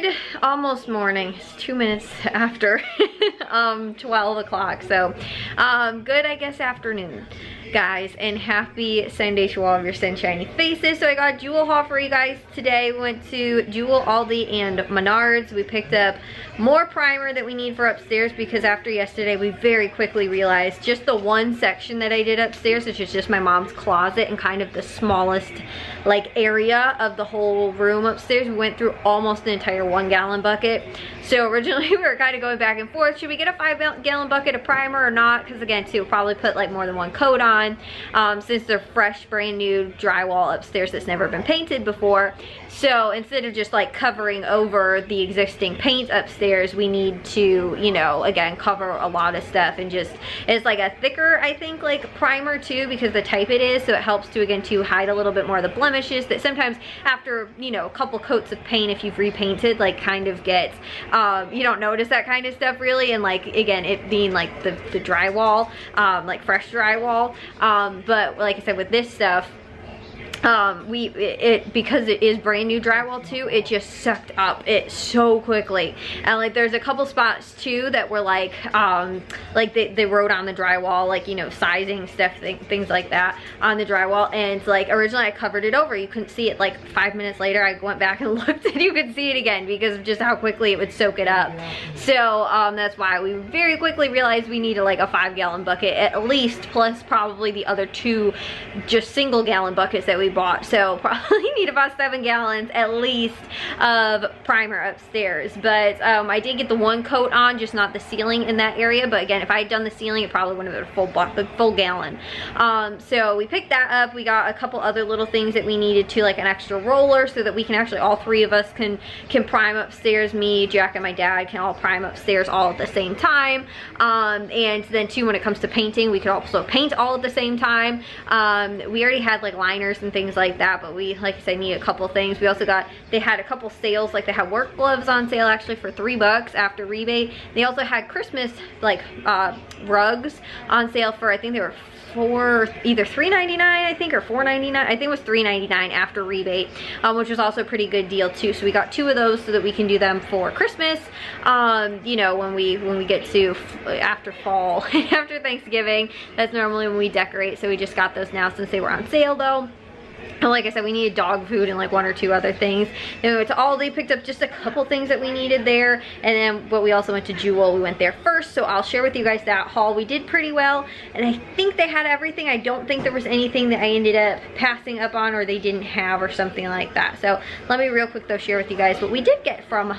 Good almost morning. It's 2 minutes after 12 o'clock. So good, I guess, afternoon, guys, and happy Sunday to all of your sunshiny faces. So I got a Jewel haul for you guys today. We went to Jewel, Aldi, and Menards. We picked up more primer that we need for upstairs because after yesterday we very quickly realized just the one section that I did upstairs, which is just my mom's closet and kind of the smallest like area of the whole room upstairs, we went through almost an entire 1 gallon bucket. So originally we were kind of going back and forth, should we get a 5 gallon bucket of primer or not, because again too, we'll probably put like more than one coat on since they're fresh brand new drywall upstairs that's never been painted before. So instead of just like covering over the existing paint upstairs, we need to, you know, again, cover a lot of stuff, and just, it's like a thicker, I think, like primer too, because the type it is, so it helps to, again, to hide a little bit more of the blemishes that sometimes after, you know, a couple coats of paint, if you've repainted, like kind of gets, you don't notice that kind of stuff really, and like, again, it being like the drywall, like fresh drywall, but like I said, with this stuff, because it is brand new drywall too, it just sucked up it so quickly. And like there's a couple spots too that were like they wrote on the drywall, like, you know, sizing stuff, things like that on the drywall, and like originally I covered it over, you couldn't see it. Like 5 minutes later I went back and looked and you could see it again because of just how quickly it would soak it up. So that's why we very quickly realized we needed like a 5 gallon bucket at least, plus probably the other 2 just single gallon buckets that we bought. So probably need about 7 gallons at least of primer upstairs. But I did get the 1 coat on, just not the ceiling in that area. But again, if I had done the ceiling, it probably wouldn't have been a full gallon. So we picked that up. We got a couple other little things that we needed too, like an extra roller, so that we can actually, all 3 of us can prime upstairs. Me, Jack, and my dad can all prime upstairs all at the same time. And then too, when it comes to painting, we could also paint all at the same time. We already had like liners and things like that, but we, like I said, need a couple things. We also got, they had a couple sales, like they had work gloves on sale actually for $3 after rebate. They also had Christmas like rugs on sale for, I think they were either $3.99 I think, or $4.99. I think it was $3.99 after rebate, which was also a pretty good deal too. So we got 2 of those so that we can do them for Christmas, you know, when we get to after fall after Thanksgiving. That's normally when we decorate, so we just got those now since they were on sale though. And like I said, we needed dog food and like 1 or 2 other things. Then we went to Aldi, picked up just a couple things that we needed there. And then, but we also went to Jewel. We went there first, so I'll share with you guys that haul. We did pretty well, and I think they had everything. I don't think there was anything that I ended up passing up on or they didn't have or something like that. So let me real quick though share with you guys what we did get from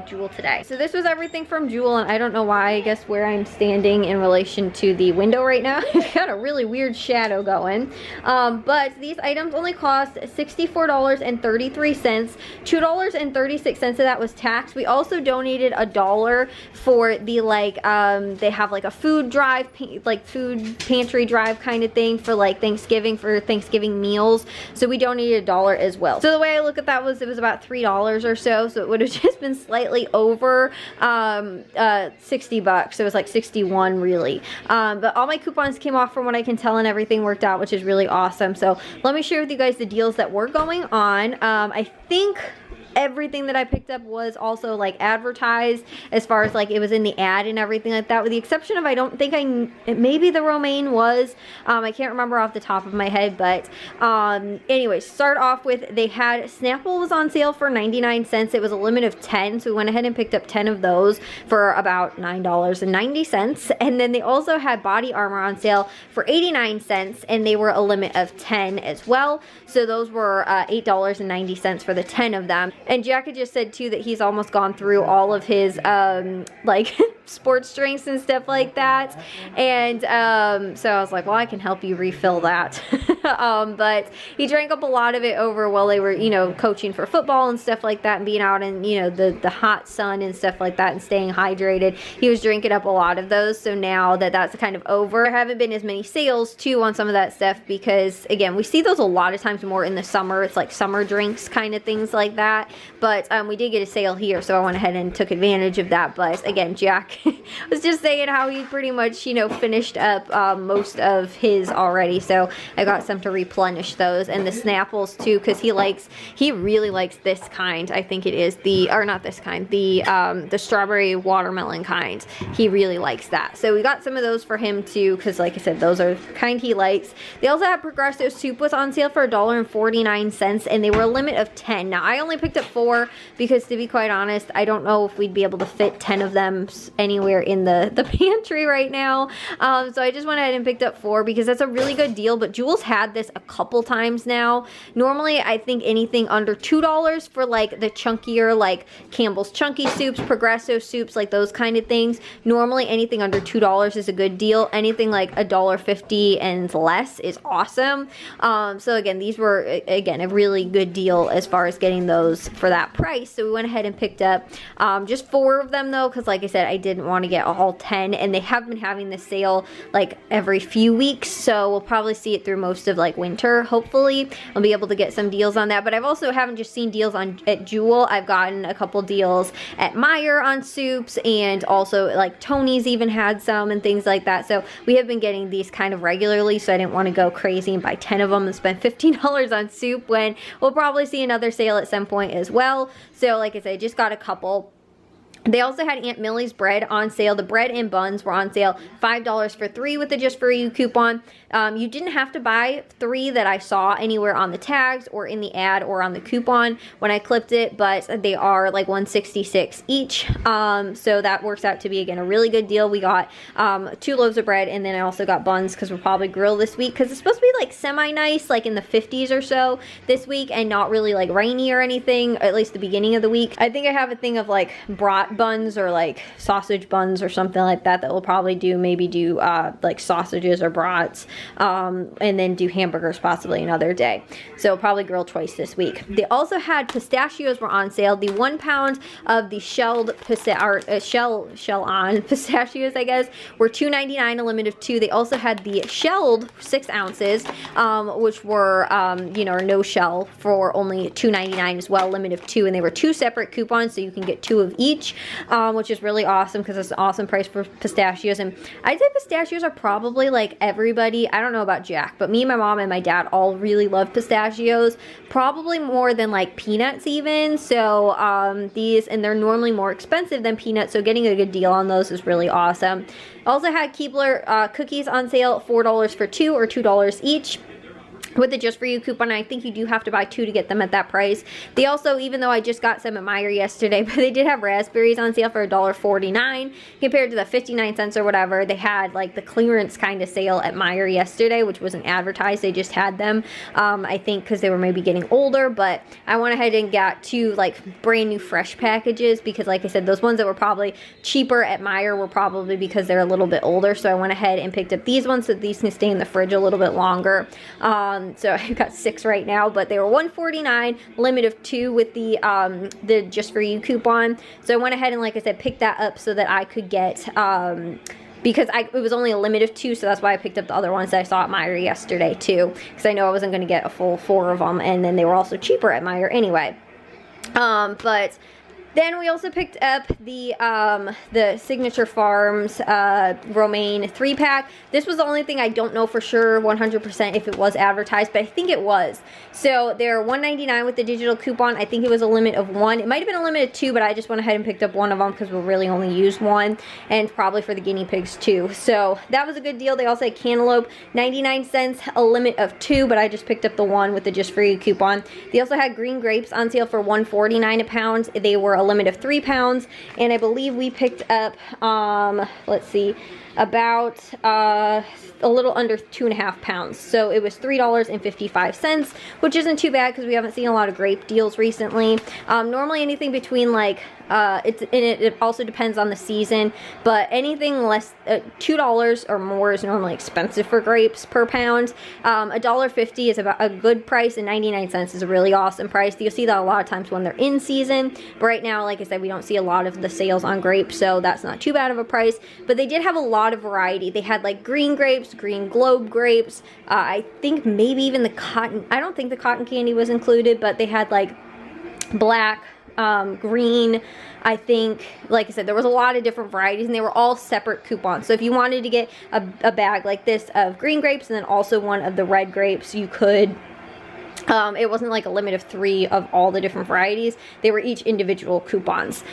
Jewel today. So this was everything from Jewel, and I don't know why, I guess where I'm standing in relation to the window right now, it's got a really weird shadow going. But these items only cost $64.33. $2.36 of that was tax. We also donated $1 for the like they have like a food drive, like food pantry drive kind of thing for like Thanksgiving, for Thanksgiving meals. So we donated $1 as well. So the way I look at that was, it was about $3 or so. So it would have just been slightly over 60 bucks. So it was like 61 really. But all my coupons came off from what I can tell, and everything worked out, which is really awesome. So let me share with you guys the deals that were going on. I think everything that I picked up was also like advertised, as far as like it was in the ad and everything like that, with the exception of, I don't think maybe the romaine was, I can't remember off the top of my head. But anyway, start off with, they had Snapple was on sale for 99 cents. It was a limit of 10, so we went ahead and picked up 10 of those for about $9.90. And then they also had Body Armor on sale for 89 cents, and they were a limit of 10 as well. So those were $8.90 for the 10 of them. And Jack had just said too that he's almost gone through all of his like sports drinks and stuff like that. And so I was like, well, I can help you refill that. But he drank up a lot of it over while they were, you know, coaching for football and stuff like that, and being out in, you know, the hot sun and stuff like that, and staying hydrated. He was drinking up a lot of those. So now that that's kind of over, there haven't been as many sales too on some of that stuff, because again, we see those a lot of times more in the summer. It's like summer drinks kind of things like that. But we did get a sale here, so I went ahead and took advantage of that. But again, Jack was just saying how he pretty much, you know, finished up most of his already. So I got some them to replenish those, and the Snapples too, because he really likes this kind. I think it is not this kind, the strawberry watermelon kind. He really likes that. So we got some of those for him too, because like I said, those are the kind he likes. They also had Progresso soup was on sale for $1.49, and they were a limit of 10. Now I only picked up 4 because, to be quite honest, I don't know if we'd be able to fit 10 of them anywhere in the pantry right now. So I just went ahead and picked up 4 because that's a really good deal. But Jules had this a couple times now. Normally I think anything under $2 for like the chunkier, like Campbell's Chunky Soups, Progresso soups, like those kind of things. Normally anything under $2 is a good deal. Anything like $1.50 and less is awesome. So again, these were again a really good deal as far as getting those for that price. So we went ahead and picked up just 4 of them though, because like I said, I didn't want to get all 10, and they have been having this sale like every few weeks, so we'll probably see it through most of like winter. Hopefully I'll be able to get some deals on that. But I've also haven't just seen deals at Jewel. I've gotten a couple deals at Meijer on soups, and also like Tony's even had some and things like that. So we have been getting these kind of regularly, so I didn't want to go crazy and buy 10 of them and spend $15 on soup when we'll probably see another sale at some point as well. So like I said, I just got a couple. They also had Aunt Millie's bread on sale. The bread and buns were on sale, $5 for 3 with the Just For You coupon. You didn't have to buy 3 that I saw anywhere on the tags or in the ad or on the coupon when I clipped it, but they are like $1.66 each. So that works out to be, again, a really good deal. We got 2 loaves of bread, and then I also got buns because we'll probably grill this week, because it's supposed to be like semi-nice, like in the 50s or so this week, and not really like rainy or anything, at least the beginning of the week. I think I have a thing of like brat buns or like sausage buns or something like that we'll probably do, maybe do like sausages or brats, and then do hamburgers possibly another day. So probably grill twice this week. They also had pistachios were on sale. The 1 pound of the shell on pistachios, I guess, were $2.99, a limit of 2. They also had the shelled 6 ounces, which were you know, no shell, for only $2.99 as well, limit of 2, and they were 2 separate coupons, so you can get 2 of each, which is really awesome because it's an awesome price for pistachios. And I'd say pistachios are probably like everybody, I don't know about Jack, but me, my mom, and my dad all really love pistachios, probably more than like peanuts even. So these, and they're normally more expensive than peanuts, so getting a good deal on those is really awesome. Also had Keebler cookies on sale, $4 for 2 or $2 each with the Just For You coupon. I think you do have to buy 2 to get them at that price. They also, even though I just got some at Meijer yesterday, but they did have raspberries on sale for $1.49 compared to the 59 cents or whatever. They had like the clearance kind of sale at Meijer yesterday, which wasn't advertised. They just had them, I think because they were maybe getting older. But I went ahead and got 2 like brand new fresh packages, because like I said, those ones that were probably cheaper at Meijer were probably because they're a little bit older. So I went ahead and picked up these ones so these can stay in the fridge a little bit longer. So I've got 6 right now, but they were $1.49, limit of 2 with the Just For You coupon. So I went ahead and, like I said, picked that up so that I could get, because it was only a limit of 2, so that's why I picked up the other ones that I saw at Meijer yesterday too, because I know I wasn't going to get a full 4 of them, and then they were also cheaper at Meijer anyway. But then we also picked up the Signature Farms romaine 3-pack. This was the only thing I don't know for sure 100% if it was advertised, but I think it was. So they're $1.99 with the digital coupon. I think it was a limit of 1. It might have been a limit of 2, but I just went ahead and picked up 1 of them because we'll really only use 1, and probably for the guinea pigs too. So that was a good deal. They also had cantaloupe, 99 cents, a limit of 2, but I just picked up the 1 with the Just For You coupon. They also had green grapes on sale for $1.49 a pound. They were a limit of 3 pounds, and I believe we picked up let's see, about a little under 2.5 pounds. So it was $3.55, which isn't too bad because we haven't seen a lot of grape deals recently. Normally anything between like it also depends on the season, but anything less $2 or more is normally expensive for grapes per pound. $1.50 is about a good price, and 99 cents is a really awesome price. You'll see that a lot of times when they're in season, but right now, like I said, we don't see a lot of the sales on grapes, so that's not too bad of a price. But they did have a lot of variety. They had like green grapes, green globe grapes, I think maybe even the cotton, I don't think the cotton candy was included, but they had like black green. I think, like I said, there was a lot of different varieties and they were all separate coupons. So if you wanted to get a bag like this of green grapes and then also one of the red grapes, you could. It wasn't like a limit of 3 of all the different varieties. They were each individual coupons.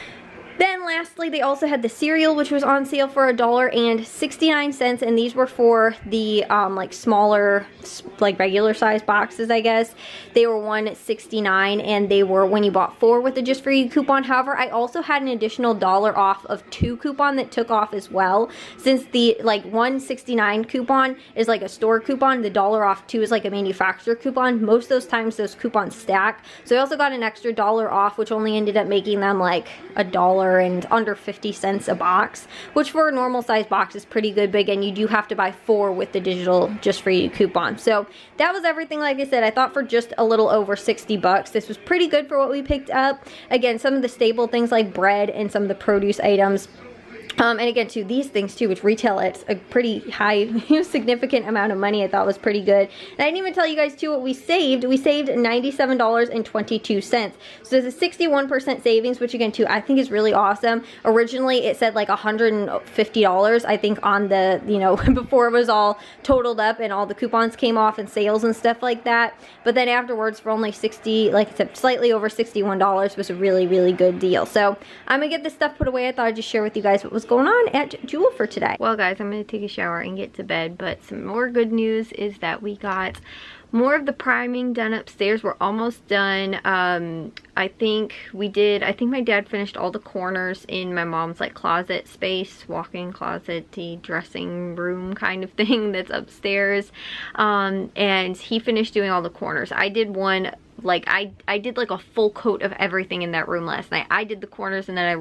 Then lastly, they also had the cereal, which was on sale for $1.69, and these were for the like smaller, like regular size boxes, I guess. They were $1.69, and they were when you bought 4 with the Just For You coupon. However, I also had an additional $1 off of 2 coupon that took off as well. Since the like $1.69 coupon is like a store coupon, the $1 off 2 is like a manufacturer coupon. Most of those times those coupons stack. So I also got an extra $1 off, which only ended up making them like $1 and under 50 cents a box, which for a normal size box is pretty good. But again, you do have to buy 4 with the digital Just For You coupon. So that was everything. Like I said, I thought for just a little over 60 bucks, this was pretty good for what we picked up. Again, some of the staple things like bread and some of the produce items. And again, too, these things too, which retail at a pretty high, significant amount of money, I thought was pretty good. And I didn't even tell you guys too what we saved. We saved $97.22. So there's a 61% savings, which again, too, I think is really awesome. Originally, it said like $150, I think, on the, you know, before it was all totaled up and all the coupons came off and sales and stuff like that. But then afterwards, for only 60, like I said, slightly over $61 was a really, really good deal. So I'm gonna get this stuff put away. I thought I'd just share with you guys what was going on at Jewel for today. Well guys, I'm gonna take a shower and get to bed, but some more good news is that we got more of the priming done upstairs. We're almost done. I think my dad finished all the corners in my mom's like closet space, walk-in closet-y dressing room kind of thing that's upstairs. And he finished doing all the corners. I did one, like I did like a full coat of everything in that room last night. I did the corners and then I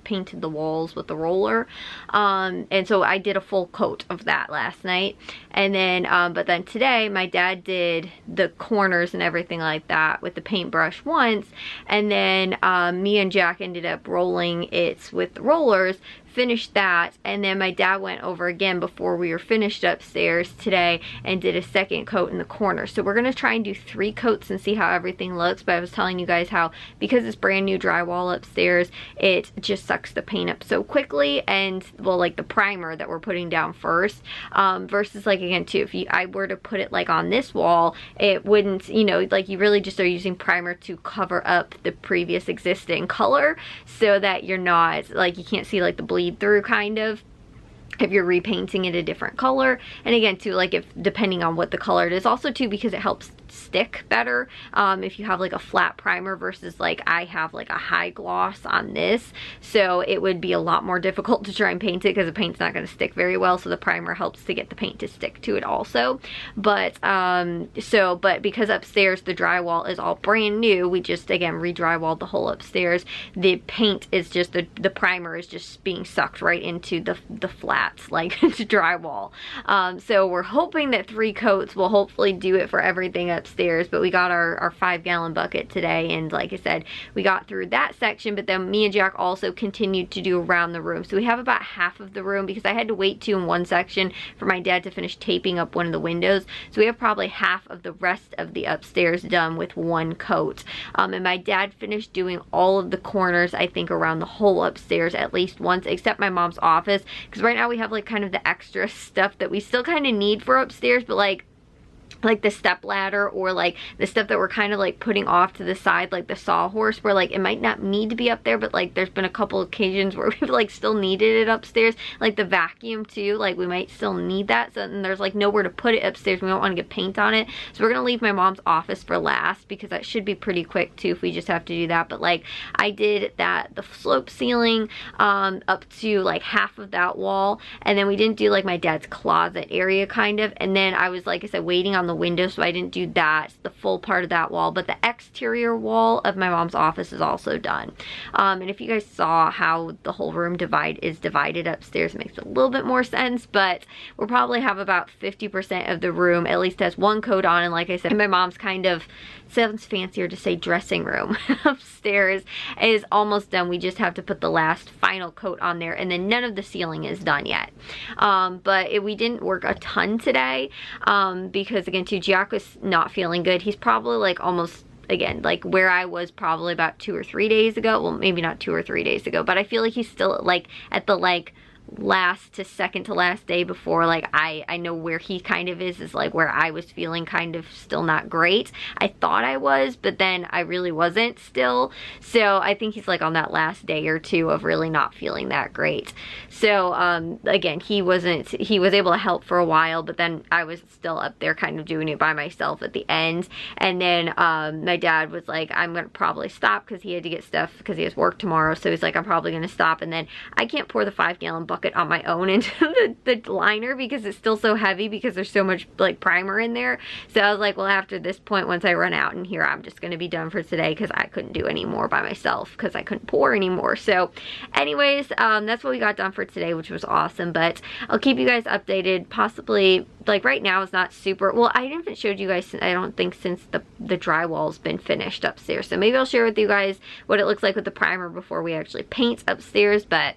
painted the walls with the roller, and so I did a full coat of that last night. And then but then today my dad did the corners and everything like that with the paintbrush once, and then me and Jack ended up rolling it with the rollers, finished that, and then my dad went over again before we were finished upstairs today and did a second coat in the corner. So we're gonna try and do 3 coats and see how everything looks. But I was telling you guys how, because it's brand new drywall upstairs, it just sucks the paint up so quickly, and well, like the primer that we're putting down first, versus like again too, if I were to put it like on this wall, it wouldn't, you know, like you really just are using primer to cover up the previous existing color so that you're not, like you can't see like the bleed through kind of, if you're repainting it a different color. And again too, like if depending on what the color it is, also too because it helps stick better if you have like a flat primer versus like I have like a high gloss on this, so it would be a lot more difficult to try and paint it because the paint's not going to stick very well, so the primer helps to get the paint to stick to it also. But but because upstairs the drywall is all brand new, we just again re-drywalled the whole upstairs. The paint is just the primer is just being sucked right into the flats like drywall. So we're hoping that 3 coats will hopefully do it for everything upstairs. But we got our 5-gallon bucket today, and like I said, we got through that section. But then me and Jack also continued to do around the room, so we have about half of the room because I had to wait in one section for my dad to finish taping up one of the windows, so we have probably half of the rest of the upstairs done with 1 coat. And my dad finished doing all of the corners, I think, around the whole upstairs at least once, except my mom's office, because right now we have like kind of the extra stuff that we still kind of need for upstairs, but like the step ladder, or like the stuff that we're kind of like putting off to the side, like the sawhorse, where like it might not need to be up there, but like there's been a couple occasions where we've like still needed it upstairs, like the vacuum too, like we might still need that. So then there's like nowhere to put it upstairs. We don't want to get paint on it, so we're gonna leave my mom's office for last because that should be pretty quick too if we just have to do that. But like I did the slope ceiling up to like half of that wall, and then we didn't do like my dad's closet area kind of, and then I was, like I said, waiting on the window, so I didn't do that, the full part of that wall. But the exterior wall of my mom's office is also done. And if you guys saw how the whole room is divided upstairs, it makes a little bit more sense. But we'll probably have about 50% of the room at least has 1 coat on, and like I said, my mom's kind of, sounds fancier to say dressing room upstairs is almost done. We just have to put the last final coat on there, and then none of the ceiling is done yet. But we didn't work a ton today because again too, Jack was not feeling good. He's probably like almost again, like where I was probably about 2 or 3 days ago. Well, maybe not 2 or 3 days ago, but I feel like he's still like at the like last to second to last day before like I know where he kind of is like where I was feeling kind of still not great. I thought I was, but then I really wasn't still. So I think he's like on that last day or two of really not feeling that great. So again, he was able to help for a while, but then I was still up there kind of doing it by myself at the end. And then my dad was like, I'm gonna probably stop because he had to get stuff because he has work tomorrow. So he's like, I'm probably gonna stop. And then I can't pour the 5-gallon bucket on my own into the liner because it's still so heavy because there's so much like primer in there. So I was like, well, after this point, once I run out in here, I'm just gonna be done for today because I couldn't do any more by myself because I couldn't pour anymore. So anyways, that's what we got done for today, which was awesome. But I'll keep you guys updated. Possibly, like right now it's not super, well, I haven't showed you guys, I don't think, since the drywall's been finished upstairs. So maybe I'll share with you guys what it looks like with the primer before we actually paint upstairs, but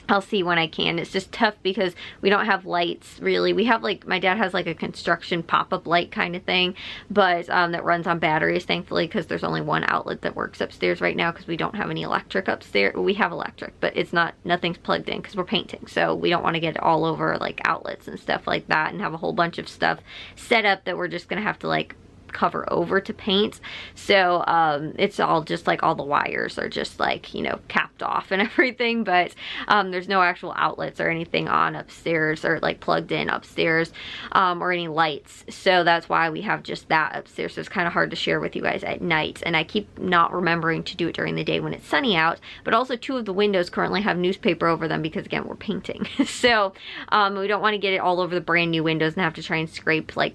I'll see when I can. It's just tough because we don't have lights really. We have like, my dad has like a construction pop-up light kind of thing, but that runs on batteries, thankfully, because there's only one outlet that works upstairs right now because we don't have any electric upstairs. We have electric, but it's not, nothing's plugged in because we're painting. So we don't want to get it all over like outlets and stuff like that and have a whole bunch of stuff set up that we're just gonna have to like cover over to paint. So it's all just like all the wires are just like, you know, capped off and everything, but there's no actual outlets or anything on upstairs or like plugged in upstairs or any lights. So that's why we have just that upstairs. So it's kind of hard to share with you guys at night, and I keep not remembering to do it during the day when it's sunny out. But also 2 of the windows currently have newspaper over them because again, we're painting. So we don't want to get it all over the brand new windows and have to try and scrape like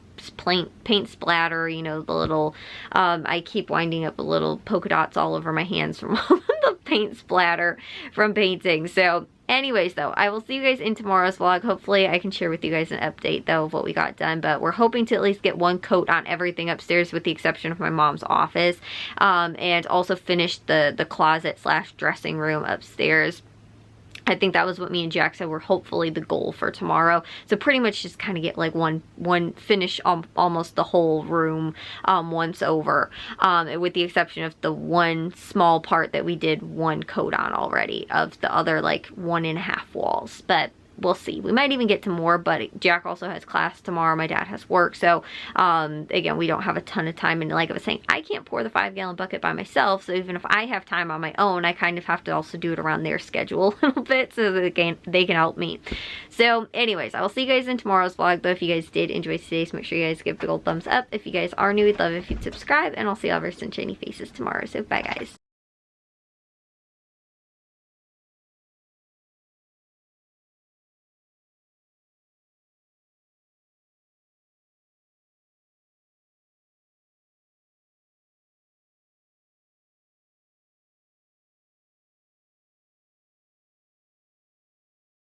paint splatter, you know, the little I keep winding up little polka dots all over my hands from all the paint splatter from painting. So anyways, though, I will see you guys in tomorrow's vlog. Hopefully I can share with you guys an update though of what we got done, but we're hoping to at least get 1 coat on everything upstairs with the exception of my mom's office, and also finish the closet / dressing room upstairs. I think that was what me and Jack said were hopefully the goal for tomorrow. So pretty much just kind of get like one finish almost the whole room once over, with the exception of the one small part that we did 1 coat on already of the other like 1.5 walls. But we'll see. We might even get to more, but Jack also has class tomorrow. My dad has work. So, again, we don't have a ton of time. And like I was saying, I can't pour the 5-gallon bucket by myself. So even if I have time on my own, I kind of have to also do it around their schedule a little bit so that they can help me. So anyways, I will see you guys in tomorrow's vlog. Though if you guys did enjoy today's, make sure you guys give a big old thumbs up. If you guys are new, we'd love if you'd subscribe. And I'll see all of our sunshiny faces tomorrow. So bye, guys.